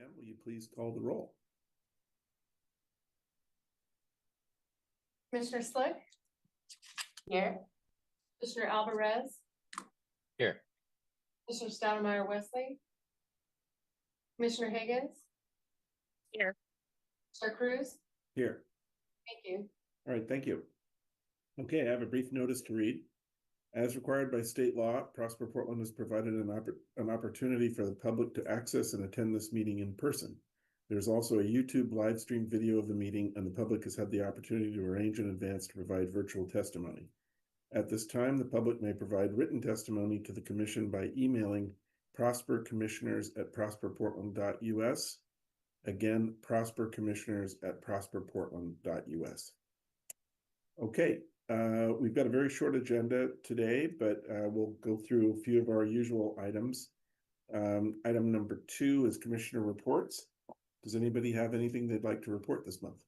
Pam, will you please call the roll? Commissioner Slick? Here. Commissioner Alvarez? Here. Commissioner Stoudemire Wesley? Commissioner Higgins? Here. Commissioner Cruz? Here. Thank you. All right, thank you. Okay, I have a brief notice to read. As required by state law, Prosper Portland has provided an opportunity for the public to access and attend this meeting in person. There's also a YouTube live stream video of the meeting, and the public has had the opportunity to arrange in advance to provide virtual testimony. At this time, the public may provide written testimony to the commission by emailing prospercommissioners@prosperportland.us. Again, prospercommissioners@prosperportland.us. Okay, we've got a very short agenda today, but we'll go through a few of our usual items. Item number 2 is commissioner reports. Does anybody have anything they'd like to report this month?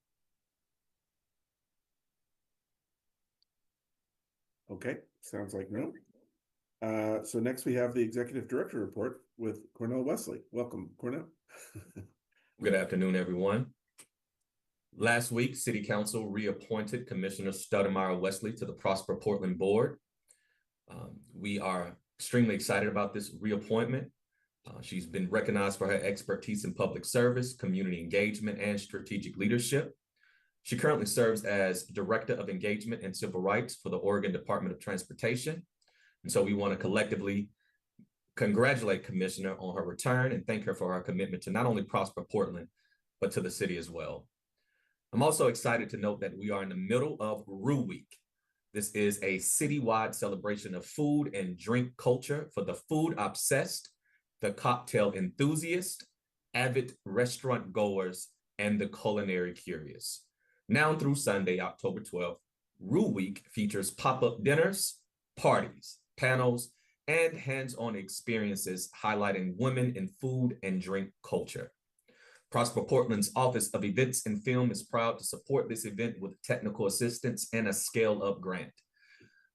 Okay, sounds like no. So next we have the executive director report with Cornell Wesley. Welcome, Cornell. Good afternoon, everyone. Last week, City Council reappointed Commissioner Stoudemire Wesley to the Prosper Portland Board. We are extremely excited about this reappointment. She's been recognized for her expertise in public service, community engagement, and strategic leadership. She currently serves as Director of Engagement and Civil Rights for the Oregon Department of Transportation. And so we want to collectively congratulate Commissioner on her return and thank her for her commitment to not only Prosper Portland, but to the city as well. I'm also excited to note that we are in the middle of Rue Week. This is a citywide celebration of food and drink culture for the food obsessed, the cocktail enthusiast, avid restaurant goers, and the culinary curious. Now through Sunday, October 12th, Rue Week features pop-up dinners, parties, panels, and hands-on experiences highlighting women in food and drink culture. Prosper Portland's Office of Events and Film is proud to support this event with technical assistance and a scale-up grant.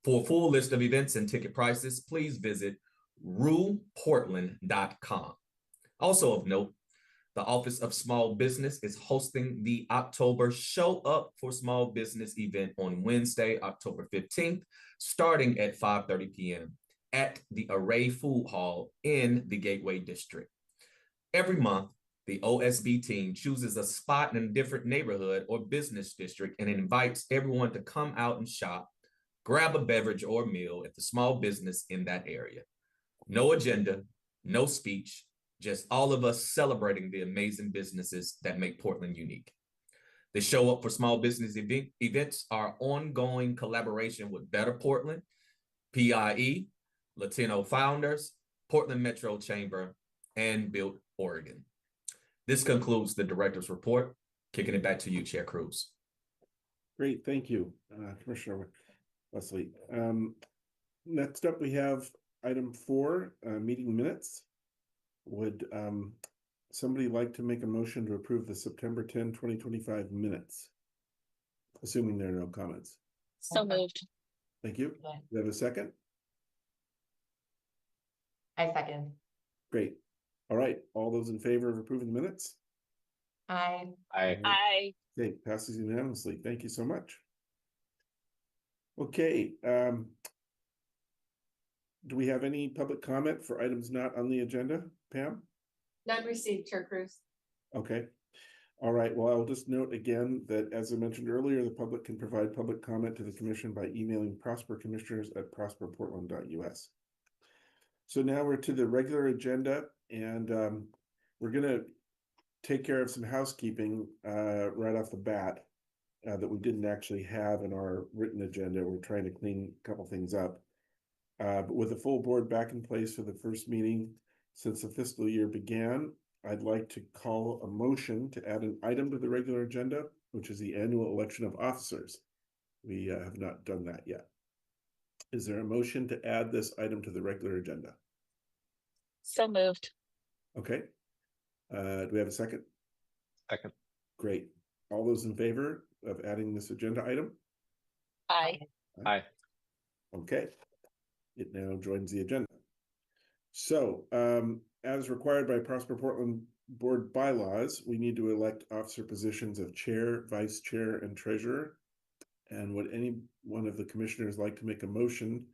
For a full list of events and ticket prices, please visit rueportland.com. Also of note, the Office of Small Business is hosting the October Show Up for Small Business event on Wednesday, October 15th, starting at 5:30 p.m. at the Array Food Hall in the Gateway District. Every month, the OSB team chooses a spot in a different neighborhood or business district and invites everyone to come out and shop, grab a beverage or meal at the small business in that area. No agenda, no speech, just all of us celebrating the amazing businesses that make Portland unique. The Show Up for Small Business events are ongoing collaboration with Better Portland, PIE, Latino Founders, Portland Metro Chamber, and Build Oregon. This concludes the director's report. Kicking it back to you, Chair Cruz. Great, thank you, Commissioner Wesley. Next up, we have item 4, meeting minutes. Would somebody like to make a motion to approve the September 10, 2025 minutes? Assuming there are no comments. So moved. Thank you. Okay. Do you have a second? I second. Great. All right. All those in favor of approving the minutes? Aye. Aye. Okay, passes unanimously. Thank you so much. Okay. Do we have any public comment for items not on the agenda, Pam? None received, Chair Cruz. Okay. All right. Well, I'll just note again that, as I mentioned earlier, the public can provide public comment to the commission by emailing prospercommissioners@prosperportland.us. So now we're to the regular agenda, and we're going to take care of some housekeeping right off the bat that we didn't actually have in our written agenda. We're trying to clean a couple things up. But with the full board back in place for the first meeting since the fiscal year began, I'd like to call a motion to add an item to the regular agenda, which is the annual election of officers. We have not done that yet. Is there a motion to add this item to the regular agenda? So moved. Okay. Do we have a second? Second. Great. All those in favor of adding this agenda item? Aye. Aye. Okay. It now joins the agenda. So, as required by Prosper Portland board bylaws, we need to elect officer positions of chair, vice chair, and treasurer. And would any one of the commissioners like to make a motion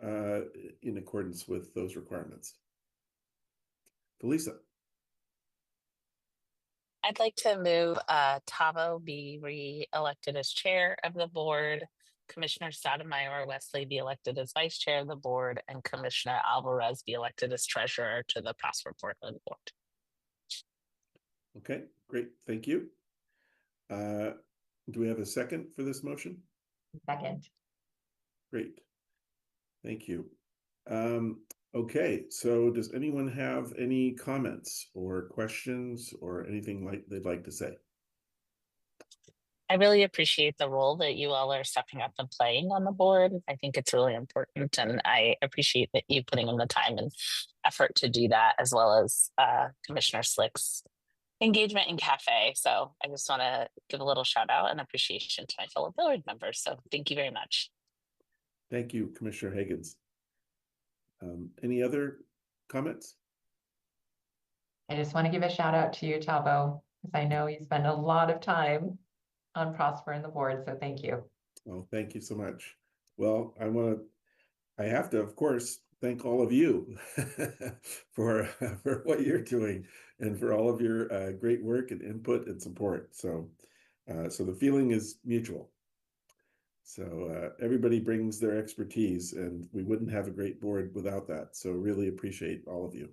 in accordance with those requirements? Felisa. I'd like to move Tavo be re-elected as chair of the board, Commissioner Sotomayor Wesley be elected as vice chair of the board, and Commissioner Alvarez be elected as treasurer to the Prosper Portland Board. Okay, great. Thank you. Do we have a second for this motion? Second. Great. Thank you. Okay, so does anyone have any comments or questions or anything like they'd like to say? I really appreciate the role that you all are stepping up and playing on the board. I think it's really important, and I appreciate that you putting in the time and effort to do that, as well as Commissioner Slick's engagement in cafe. So I just want to give a little shout out and appreciation to my fellow board members. So thank you very much. Thank you, Commissioner Higgins. Any other comments? I just want to give a shout out to you, Tavo, because I know you spend a lot of time on Prosper and the board, so thank you. Well, thank you so much. Well, I have to, of course, thank all of you for what you're doing and for all of your great work and input and support. So the feeling is mutual. So everybody brings their expertise, and we wouldn't have a great board without that. So really appreciate all of you.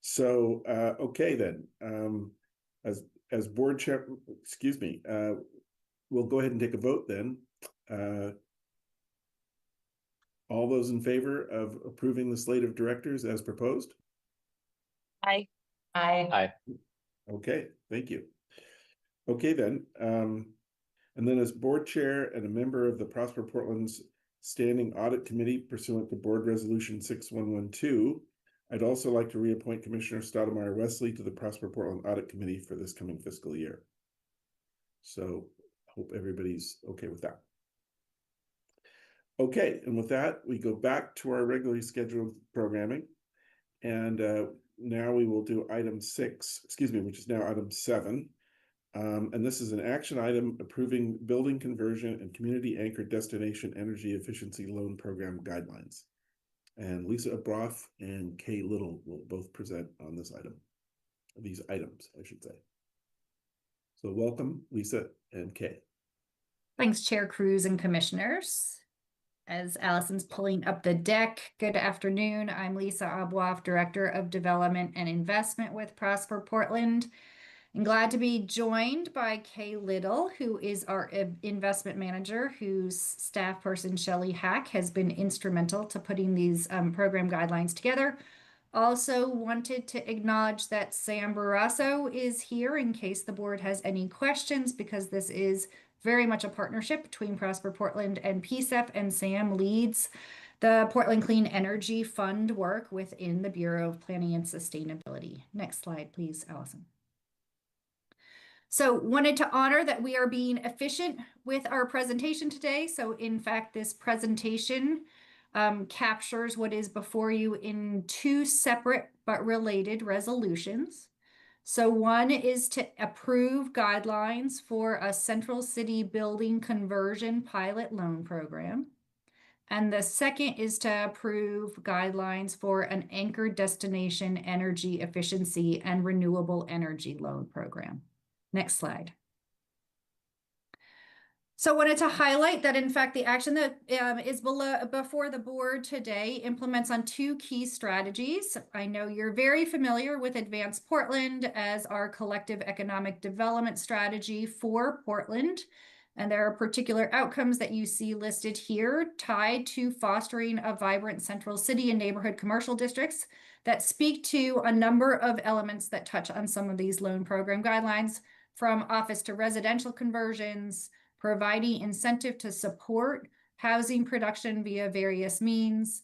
Okay then, as board chair, excuse me, we'll go ahead and take a vote then. All those in favor of approving the slate of directors as proposed? Aye. Aye. Okay, thank you. Okay then, and then as board chair and a member of the Prosper Portland's Standing Audit Committee pursuant to Board Resolution 6112, I'd also like to reappoint Commissioner Stoudemire Wesley to the Prosper Portland Audit Committee for this coming fiscal year. So hope everybody's okay with that. Okay, and with that, we go back to our regularly scheduled programming. And now we will do item 6, excuse me, which is now item 7. And this is an action item approving building conversion and community anchored destination energy efficiency loan program guidelines. And Lisa Abroff and Kay Little will both present on this item, these items, I should say. So welcome, Lisa and Kay. Thanks, Chair Cruz and Commissioners. As Allison's pulling up the deck, good afternoon. I'm Lisa Abroff, Director of Development and Investment with Prosper Portland. I'm glad to be joined by Kay Little, who is our investment manager, whose staff person, Shelley Hack, has been instrumental to putting these program guidelines together. Also wanted to acknowledge that Sam Barrasso is here in case the board has any questions, because this is very much a partnership between Prosper Portland and PSEP, and Sam leads the Portland Clean Energy Fund work within the Bureau of Planning and Sustainability. Next slide, please, Allison. So wanted to honor that we are being efficient with our presentation today. So in fact, this presentation captures what is before you in 2 separate but related resolutions. So one is to approve guidelines for a Central City building conversion pilot loan program. And the second is to approve guidelines for an anchored destination energy efficiency and renewable energy loan program. Next slide. So I wanted to highlight that, in fact, the action that is before the board today implements on 2 key strategies. I know you're very familiar with Advance Portland as our collective economic development strategy for Portland. And there are particular outcomes that you see listed here tied to fostering a vibrant central city and neighborhood commercial districts that speak to a number of elements that touch on some of these loan program guidelines, from office to residential conversions, providing incentive to support housing production via various means,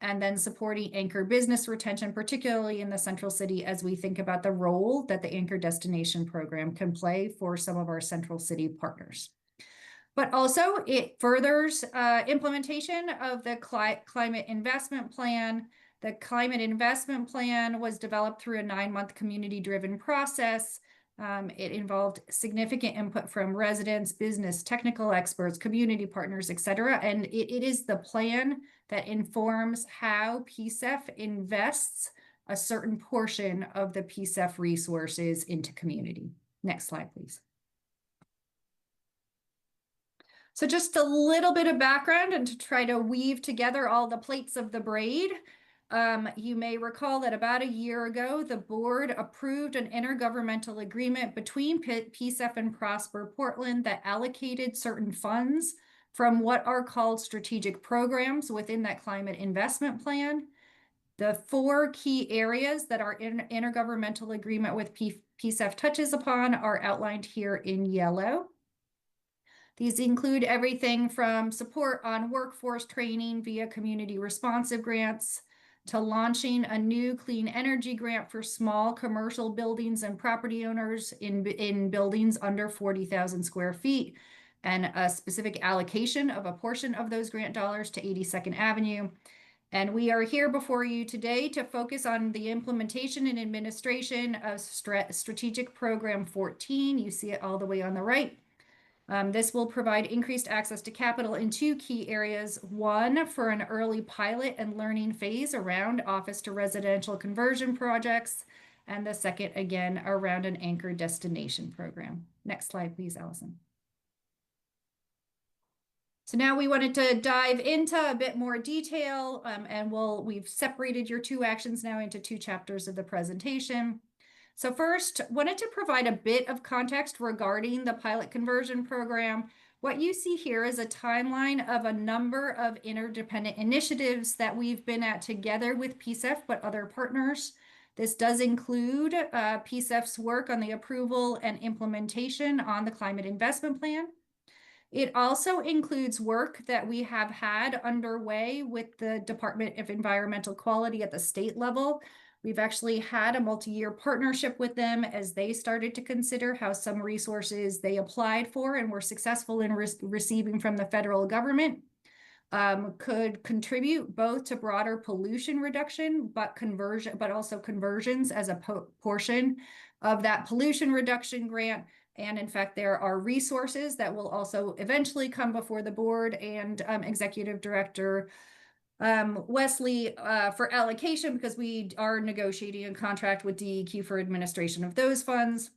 and then supporting anchor business retention, particularly in the central city, as we think about the role that the anchor destination program can play for some of our central city partners. But also it furthers implementation of the climate investment plan The climate investment plan was developed through a 9-month community-driven process. It involved significant input from residents, business, technical experts, community partners, et cetera. And it is the plan that informs how PSEF invests a certain portion of the PSEF resources into community. Next slide, please. So just a little bit of background and to try to weave together all the plates of the braid. You may recall that about a year ago, the board approved an intergovernmental agreement between PSEF and Prosper Portland that allocated certain funds from what are called strategic programs within that climate investment plan. The 4 key areas that our intergovernmental agreement with PSEF touches upon are outlined here in yellow. These include everything from support on workforce training via community responsive grants to launching a new clean energy grant for small commercial buildings and property owners in buildings under 40,000 square feet, and a specific allocation of a portion of those grant dollars to 82nd Avenue. And we are here before you today to focus on the implementation and administration of Strategic Program 14. You see it all the way on the right. This will provide increased access to capital in 2 key areas. One, for an early pilot and learning phase around office to residential conversion projects. And the second, again, around an anchor destination program. Next slide, please, Allison. So now we wanted to dive into a bit more detail, and we've separated your 2 actions now into 2 chapters of the presentation. So first, wanted to provide a bit of context regarding the pilot conversion program. What you see here is a timeline of a number of interdependent initiatives that we've been at together with PSEF, but other partners. This does include PSEF's work on the approval and implementation on the climate investment plan. It also includes work that we have had underway with the Department of Environmental Quality at the state level. We've actually had a multi-year partnership with them as they started to consider how some resources they applied for and were successful in receiving from the federal government could contribute both to broader pollution reduction, but also conversions as a portion of that pollution reduction grant. And in fact, there are resources that will also eventually come before the board and executive director Wesley for allocation, because we are negotiating a contract with DEQ for administration of those funds.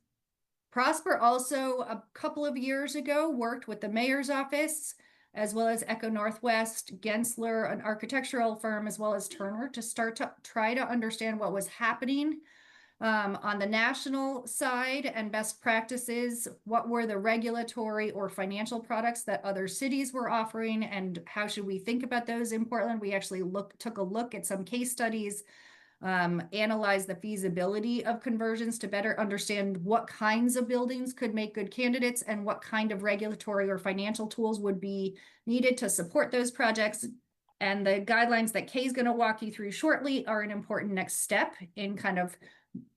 Prosper also, a couple of years ago, worked with the mayor's office, as well as Echo Northwest, Gensler, an architectural firm, as well as Turner, to start to try to understand what was happening on the national side and best practices. What were the regulatory or financial products that other cities were offering, and how should we think about those in Portland? We actually took a look at some case studies, analyzed the feasibility of conversions to better understand what kinds of buildings could make good candidates and what kind of regulatory or financial tools would be needed to support those projects. And the guidelines that Kay's going to walk you through shortly are an important next step in kind of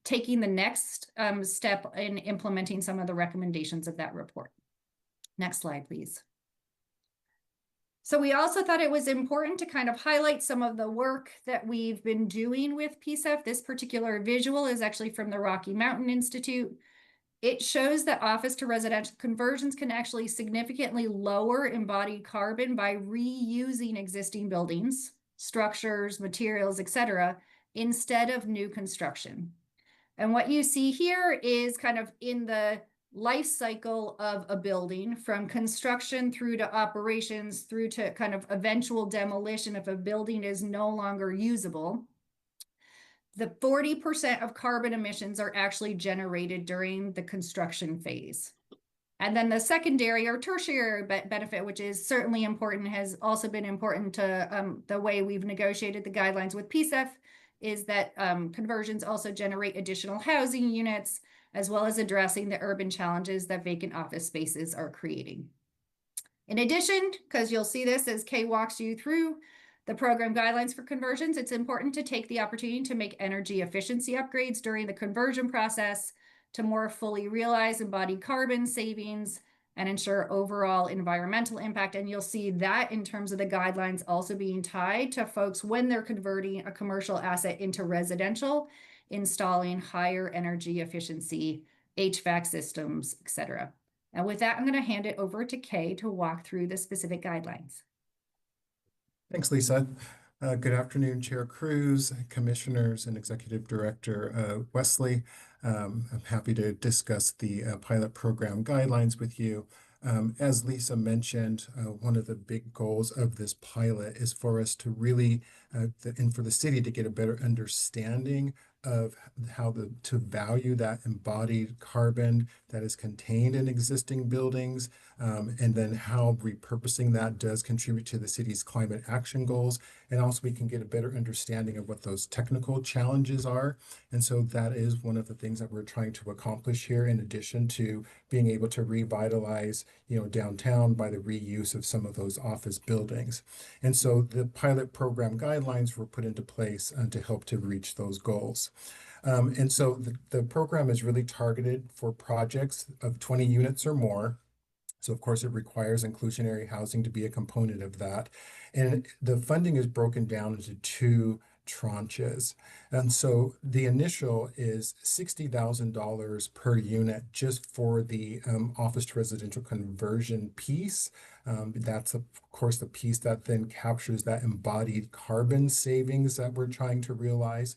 taking the next step in implementing some of the recommendations of that report. Next slide, please. So we also thought it was important to kind of highlight some of the work that we've been doing with PSEF. This particular visual is actually from the Rocky Mountain Institute. It shows that office to residential conversions can actually significantly lower embodied carbon by reusing existing buildings, structures, materials, etc., instead of new construction. And what you see here is kind of in the life cycle of a building, from construction through to operations, through to kind of eventual demolition if a building is no longer usable. The 40% of carbon emissions are actually generated during the construction phase. And then the secondary or tertiary benefit, which is certainly important, has also been important to the way we've negotiated the guidelines with PSEF, is that conversions also generate additional housing units, as well as addressing the urban challenges that vacant office spaces are creating. In addition, because you'll see this as Kay walks you through the program guidelines for conversions, it's important to take the opportunity to make energy efficiency upgrades during the conversion process to more fully realize embodied carbon savings, and ensure overall environmental impact. And you'll see that in terms of the guidelines also being tied to folks when they're converting a commercial asset into residential, installing higher energy efficiency, HVAC systems, etc. And with that, I'm going to hand it over to Kay to walk through the specific guidelines. Thanks, Lisa. Good afternoon, Chair Cruz, Commissioners, and Executive Director Wesley. I'm happy to discuss the pilot program guidelines with you. As Lisa mentioned, one of the big goals of this pilot is for us to really, and for the city to get a better understanding of how to value that embodied carbon that is contained in existing buildings, and then how repurposing that does contribute to the city's climate action goals. And also we can get a better understanding of what those technical challenges are. And so that is one of the things that we're trying to accomplish here, in addition to being able to revitalize, downtown by the reuse of some of those office buildings. And so the pilot program guidelines were put into place to help to reach those goals. And so the program is really targeted for projects of 20 units or more. So of course, it requires inclusionary housing to be a component of that. And the funding is broken down into two tranches. And so the initial is $60,000 per unit just for the office to residential conversion piece. That's of course the piece that then captures that embodied carbon savings that we're trying to realize.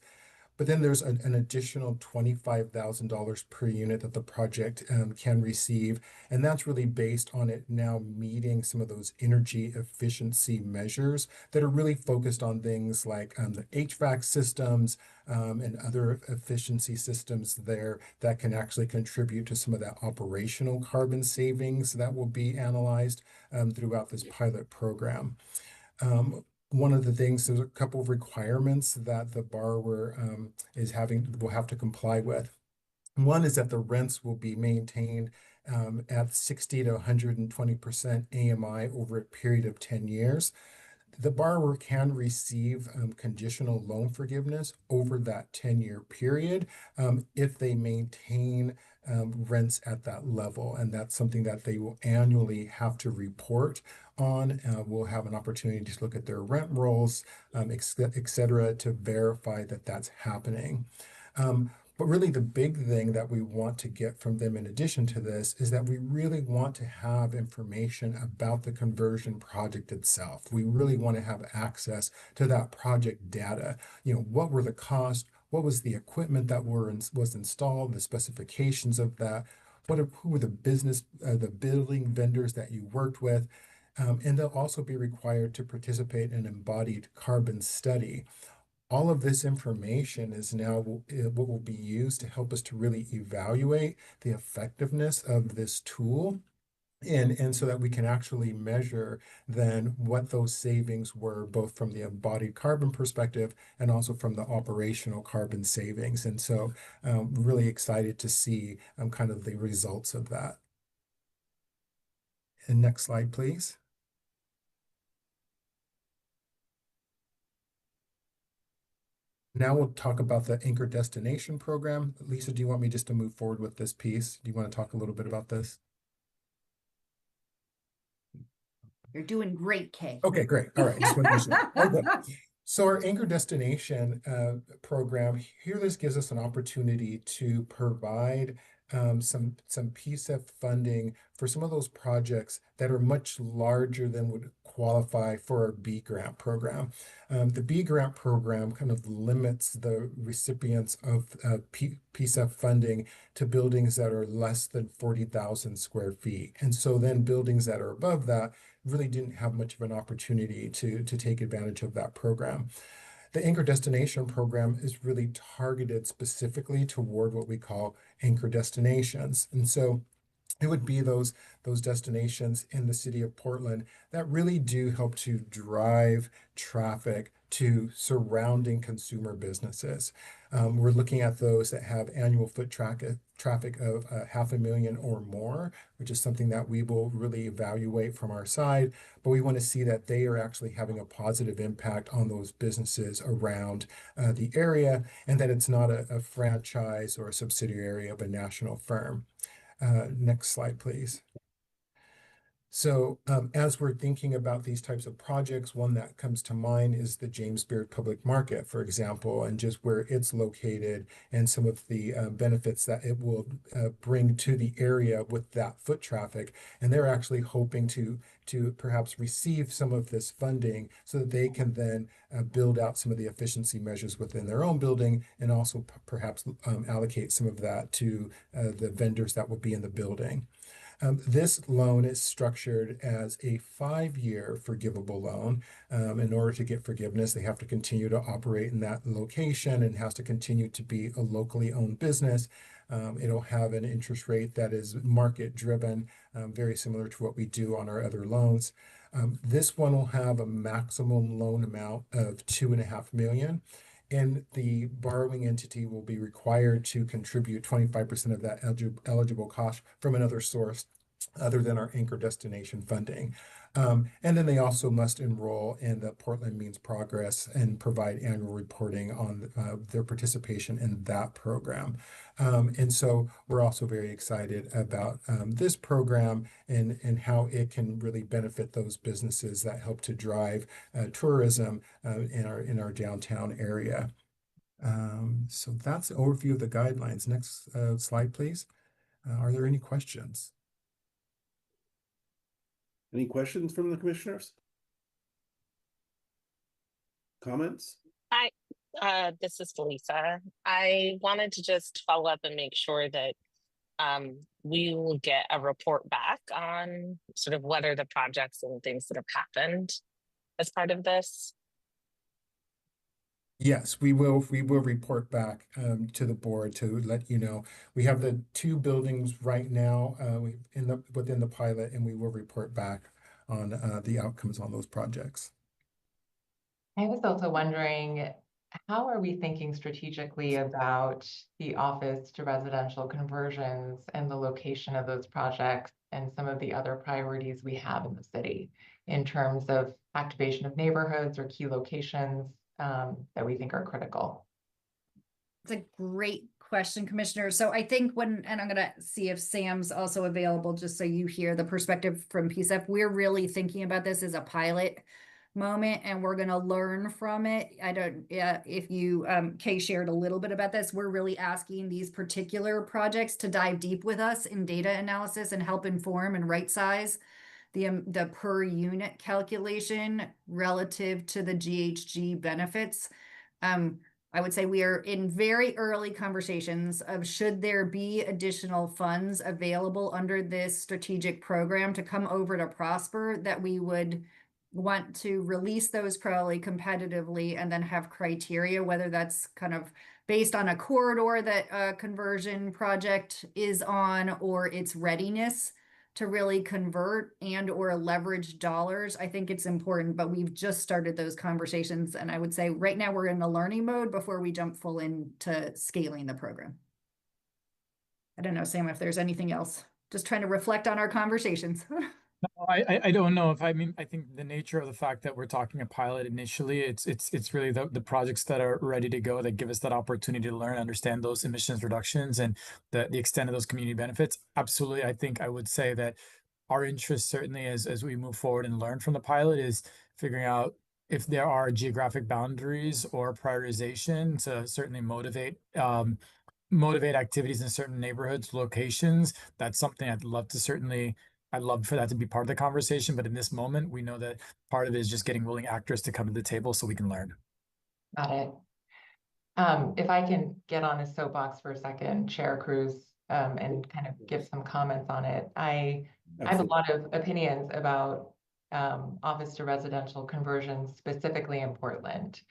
But then there's an additional $25,000 per unit that the project can receive. And that's really based on it now meeting some of those energy efficiency measures that are really focused on things like the HVAC systems and other efficiency systems there that can actually contribute to some of that operational carbon savings that will be analyzed throughout this pilot program. One of the things, there's a couple of requirements that the borrower will have to comply with. One is that the rents will be maintained at 60 to 120% AMI over a period of 10 years. The borrower can receive conditional loan forgiveness over that 10-year period if they maintain rents at that level. And that's something that they will annually have to report on. We'll have an opportunity to look at their rent rolls, et cetera, to verify that that's happening. But really the big thing that we want to get from them in addition to this is that we really want to have information about the conversion project itself. We really want to have access to that project data. What were the costs? What was the equipment that was installed, the specifications of that? Who were the building vendors that you worked with? And they'll also be required to participate in an embodied carbon study. All of this information is now what will be used to help us to really evaluate the effectiveness of this tool. And so that we can actually measure then what those savings were, both from the embodied carbon perspective and also from the operational carbon savings. And so really excited to see kind of the results of that. And next slide, please. Now we'll talk about the Anchor Destination Program. Lisa, do you want me just to move forward with this piece? Do you want to talk a little bit about this? You're doing great, Kay. Okay, great. All right. Just wanted to okay. So our Anchor Destination program, here this gives us an opportunity to provide some PSEF funding for some of those projects that are much larger than would qualify for our B grant program. The B grant program kind of limits the recipients of PSEF funding to buildings that are less than 40,000 square feet. And so then buildings that are above that really didn't have much of an opportunity to take advantage of that program. The Anchor Destination Program is really targeted specifically toward what we call anchor destinations. And so it would be those destinations in the city of Portland that really do help to drive traffic to surrounding consumer businesses. We're looking at those that have annual foot traffic of 500,000 or more, which is something that we will really evaluate from our side. But we want to see that they are actually having a positive impact on those businesses around the area, and that it's not a franchise or a subsidiary of a national firm. Next slide, please. So as we're thinking about these types of projects, one that comes to mind is the James Beard Public Market, for example, and just where it's located and some of the benefits that it will bring to the area with that foot traffic. And they're actually hoping to perhaps receive some of this funding so that they can then build out some of the efficiency measures within their own building, and also perhaps allocate some of that to the vendors that will be in the building. This loan is structured as a 5-year forgivable loan. In order to get forgiveness, they have to continue to operate in that location and has to continue to be a locally owned business. It'll have an interest rate that is market driven, very similar to what we do on our other loans. This one will have a maximum loan amount of $2.5 million. And the borrowing entity will be required to contribute 25% of that eligible cost from another source other than our anchor destination funding. And then they also must enroll in the Portland Means Progress and provide annual reporting on their participation in that program. And so we're also very excited about this program and how it can really benefit those businesses that help to drive tourism in our downtown area. So that's the overview of the guidelines. Next slide, please. Are there any questions? Any questions from the commissioners? Comments? This is Lisa. I wanted to just follow up and make sure that we will get a report back on sort of what are the projects and things that have happened as part of this. Yes, we will report back to the board to let you know. We have the 2 buildings right now within the pilot, and we will report back on the outcomes on those projects. I was also wondering, how are we thinking strategically about the office to residential conversions and the location of those projects and some of the other priorities we have in the city in terms of activation of neighborhoods or key locations that we think are critical? It's a great question, Commissioner. So I think and I'm gonna see if Sam's also available, just so you hear the perspective from PSEP. We're really thinking about this as a pilot moment, and we're gonna learn from it. If you, Kay shared a little bit about this, we're really asking these particular projects to dive deep with us in data analysis and help inform and right size the per unit calculation relative to the GHG benefits. I would say we are in very early conversations of should there be additional funds available under this strategic program to come over to Prosper, that we would want to release those probably competitively and then have criteria, whether that's kind of based on a corridor that a conversion project is on or its readiness to really convert and or leverage dollars. I think it's important, but we've just started those conversations. And I would say right now we're in the learning mode before we jump full into scaling the program. I don't know, Sam, if there's anything else. Just trying to reflect on our conversations. I don't know if I think the nature of the fact that we're talking a pilot initially, it's really the projects that are ready to go that give us that opportunity to learn, understand those emissions reductions and the extent of those community benefits. Absolutely, I think I would say that our interest certainly as we move forward and learn from the pilot is figuring out if there are geographic boundaries or prioritization to certainly motivate activities in certain neighborhoods, locations. That's something I'd love for that to be part of the conversation, but in this moment, we know that part of it is just getting willing actors to come to the table so we can learn. Got it. If I can get on a soapbox for a second, Chair Cruz, and kind of give some comments on it. I have a lot of opinions about office to residential conversions, specifically in Portland.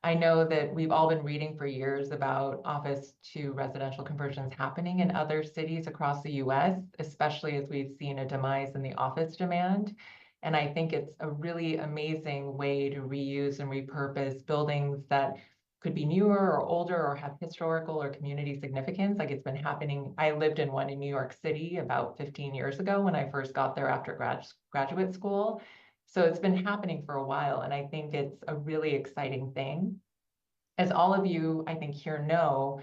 I know that we've all been reading for years about office to residential conversions happening in other cities across the US, especially as we've seen a demise in the office demand. And I think it's a really amazing way to reuse and repurpose buildings that could be newer or older or have historical or community significance. Like it's been happening. I lived in one in New York City about 15 years ago when I first got there after graduate school. So it's been happening for a while, and I think it's a really exciting thing. As all of you, I think here know,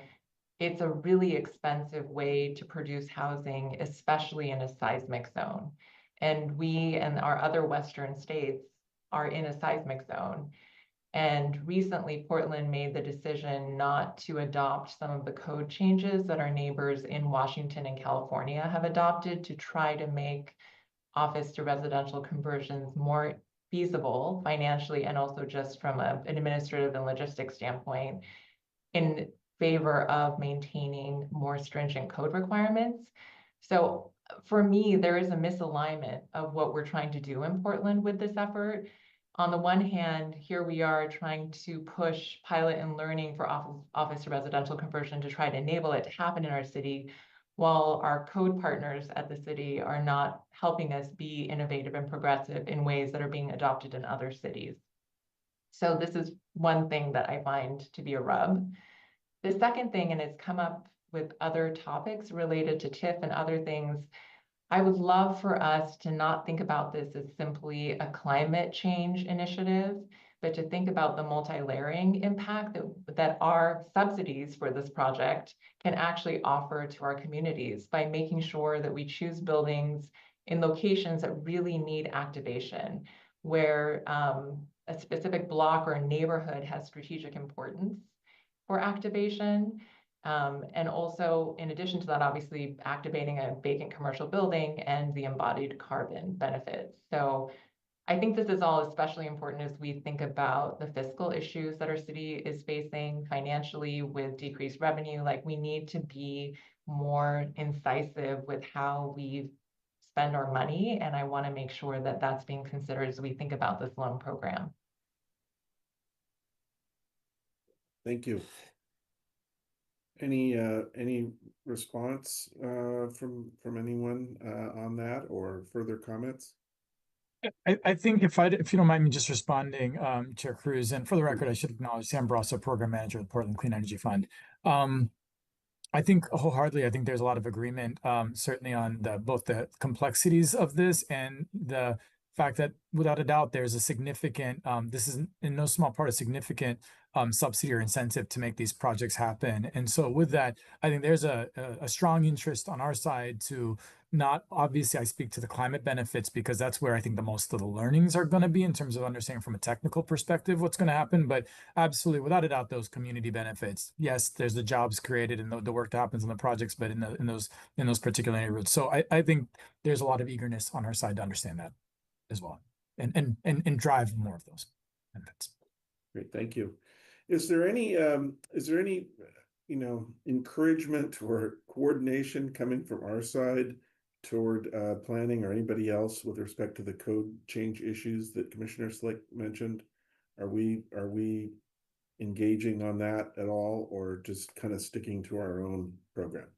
it's a really expensive way to produce housing, especially in a seismic zone. And we and our other Western states are in a seismic zone. And recently, Portland made the decision not to adopt some of the code changes that our neighbors in Washington and California have adopted to try to make office to residential conversions more feasible financially and also just from an administrative and logistics standpoint in favor of maintaining more stringent code requirements. So for me, there is a misalignment of what we're trying to do in Portland with this effort. On the one hand, here we are trying to push pilot and learning for office to residential conversion to try to enable it to happen in our city, while our code partners at the city are not helping us be innovative and progressive in ways that are being adopted in other cities. So this is one thing that I find to be a rub. The second thing, and it's come up with other topics related to TIF and other things, I would love for us to not think about this as simply a climate change initiative, but to think about the multi-layering impact that our subsidies for this project can actually offer to our communities by making sure that we choose buildings in locations that really need activation, where a specific block or a neighborhood has strategic importance for activation. And also, in addition to that, obviously activating a vacant commercial building and the embodied carbon benefits. So I think this is all especially important as we think about the fiscal issues that our city is facing financially with decreased revenue. Like, we need to be more incisive with how we spend our money. And I want to make sure that that's being considered as we think about this loan program. Thank you. Any response from anyone on that or further comments? I think if you don't mind me just responding, Chair Cruz, and for the record, I should acknowledge Sam Brasso, Program Manager of the Portland Clean Energy Fund. I think wholeheartedly, I think there's a lot of agreement, certainly on both the complexities of this and the fact that without a doubt, there's a significant, this is in no small part a significant subsidy or incentive to make these projects happen. And so with that, I think there's a strong interest on our side to not, obviously I speak to the climate benefits because that's where I think the most of the learnings are going to be in terms of understanding from a technical perspective what's going to happen, but absolutely without a doubt those community benefits. Yes, there's the jobs created and the work that happens in the projects, but in those particular neighborhoods. So I think there's a lot of eagerness on our side to understand that as well and drive more of those benefits. Great, thank you. Is there any encouragement or coordination coming from our side toward planning or anybody else with respect to the code change issues that Commissioner Slick mentioned? Are we engaging on that at all, or just kind of sticking to our own program?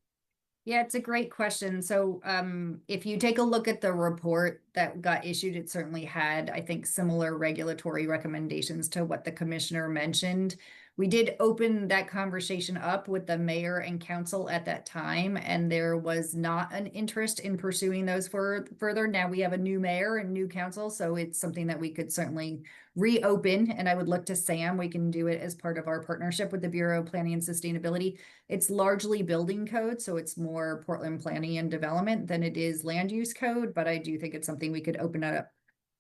Yeah, it's a great question. So if you take a look at the report that got issued, it certainly had, I think, similar regulatory recommendations to what the commissioner mentioned. We did open that conversation up with the mayor and council at that time, and there was not an interest in pursuing those further. Now we have a new mayor and new council, so it's something that we could certainly reopen, and I would look to Sam. We can do it as part of our partnership with the Bureau of Planning and Sustainability. It's largely building code, so it's more Portland planning and development than it is land use code, but I do think it's something we could open it up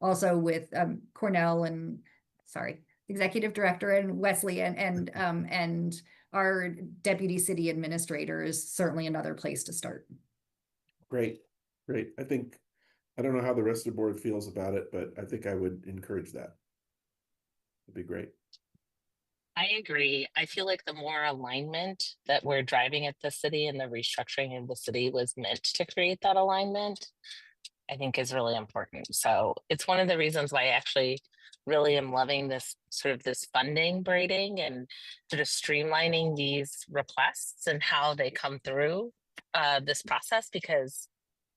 also with Cornell and, sorry, Executive Director and Wesley and our Deputy City Administrator is certainly another place to start. Great. I don't know how the rest of the board feels about it, but I think I would encourage that. It'd be great. I agree. I feel like the more alignment that we're driving at the city and the restructuring of the city was meant to create that alignment, I think is really important. So it's one of the reasons why I actually really am loving this funding braiding and sort of streamlining these requests and how they come through this process, because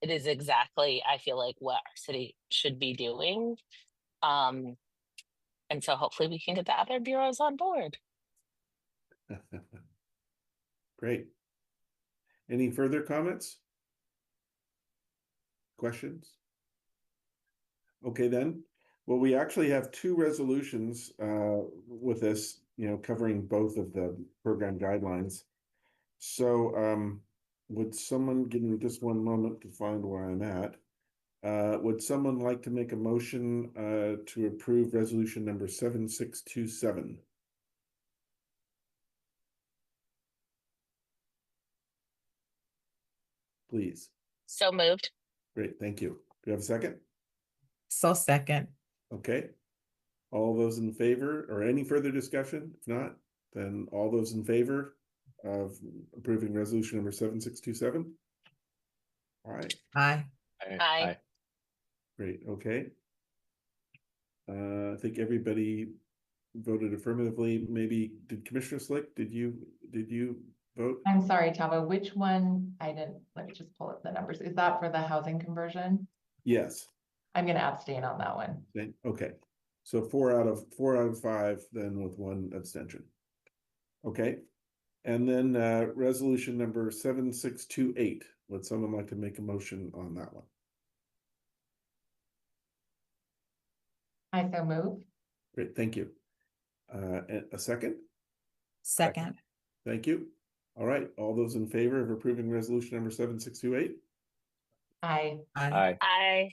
it is exactly, I feel like, what our city should be doing. And so hopefully we can get the other bureaus on board. Great. Any further comments? Questions? Okay, then. Well, we actually have two resolutions with this, covering both of the program guidelines. So would someone give me just one moment to find where I'm at? Would someone like to make a motion to approve resolution number 7627? Please. So moved. Great, thank you. Do you have a second? So second. Okay. All those in favor or any further discussion? If not, then all those in favor of approving resolution number 7627? All right, Aye. Aye. great, okay. I think everybody voted affirmatively. Maybe did Commissioner Slick, did you vote? I'm sorry, Tava, which one? I didn't, let me just pull up the numbers. Is that for the housing conversion? Yes. I'm gonna abstain on that one. Okay, so 4 out of 5 then with 1 abstention. Okay, and then resolution number 7628. Would someone like to make a motion on that one? I so move. Great, thank you. And a second? Second. Thank you. All right, all those in favor of approving resolution number 7628? Aye. Aye. Aye.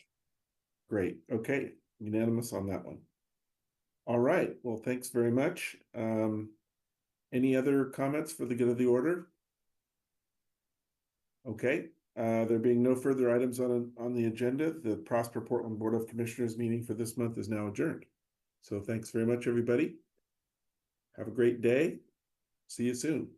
Great, okay, unanimous on that one. All right, well, thanks very much. Any other comments for the good of the order? Okay, there being no further items on the agenda, the Prosper Portland Board of Commissioners meeting for this month is now adjourned. So thanks very much, everybody. Have a great day. See you soon.